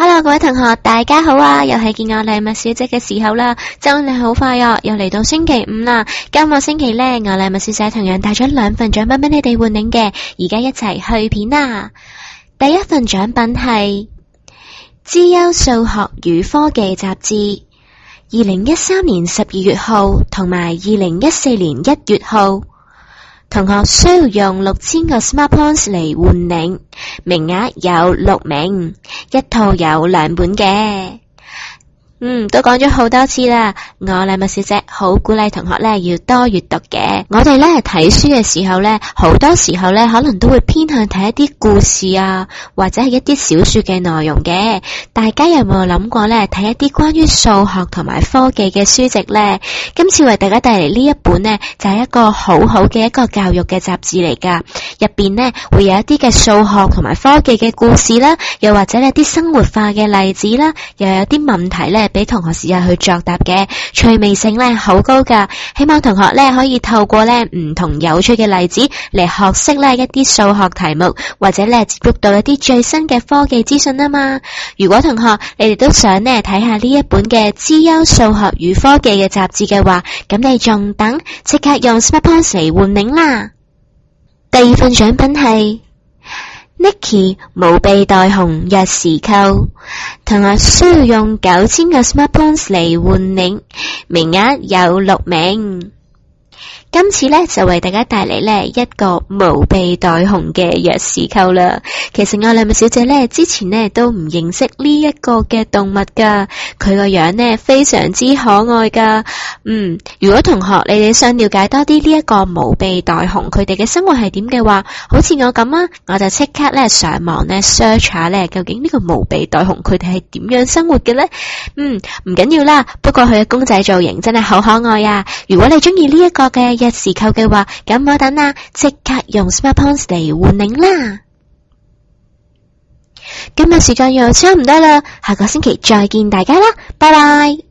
Hello， 各位同學，大家好啊！又係見我禮物小姐嘅時候啦，真係好快啊！又嚟到星期五啦。今個星期呢，我禮物小姐同樣帶咗2份獎品俾你哋換領嘅，而家一齊去片啦。第一份獎品係資優數學與科技雜誌，2013年12月號同埋2014年1月號。同學需要用6000個 Smart Points 嚟換領，名額有6名，一套有2本嘅。都講咗好多次啦，我禮物小姐好鼓勵同學咧要多閱讀嘅。我哋咧睇書嘅時候咧，好多時候咧可能都會偏向睇一啲故事啊，或者係一啲小說嘅內容嘅。大家有冇諗過咧睇一啲關於數學同埋科技嘅書籍咧？今次為大家帶嚟呢一本呢，就係一個好好嘅一個教育嘅雜誌嚟噶。入邊呢會有一啲嘅數學同埋科技嘅故事啦，又或者一啲生活化嘅例子啦，又有啲問題咧俾同學試下去作答嘅，趣味性咧好高噶。希望同學咧可以透過咧唔同有趣嘅例子嚟學識咧一啲數學題目，或者咧接觸到一啲最新嘅科技資訊啊嘛。如果同學你哋都想咧睇下呢一本嘅資優數學與科技嘅雜誌嘅話，咁你仲等，即刻用 Smart Points 嚟換領啦。第二份獎品係Nike 無臂袋熊鑰匙扣，同學需要用9000個 Smart Points 嚟換領，名額有6名。今次咧就為大家帶嚟咧一個無臂袋熊嘅鑰匙扣啦。其實我禮物小姐咧之前咧都唔認識呢一個嘅動物噶，佢個樣咧非常之可愛噶。如果同學你哋想了解多啲呢一個無臂袋熊佢哋嘅生活係點嘅話，好似我咁啊，我就即刻咧上網咧 search 下咧究竟呢個無臂袋熊佢哋係點樣生活嘅咧。唔緊要啦，不過佢嘅公仔造型真係好可愛啊。如果你中意呢一個嘅鑰匙扣嘅話，咁我等啦，即刻用 Smart Points 嚟換領啦。今日時間又差唔多啦，下個星期再見大家啦，拜拜。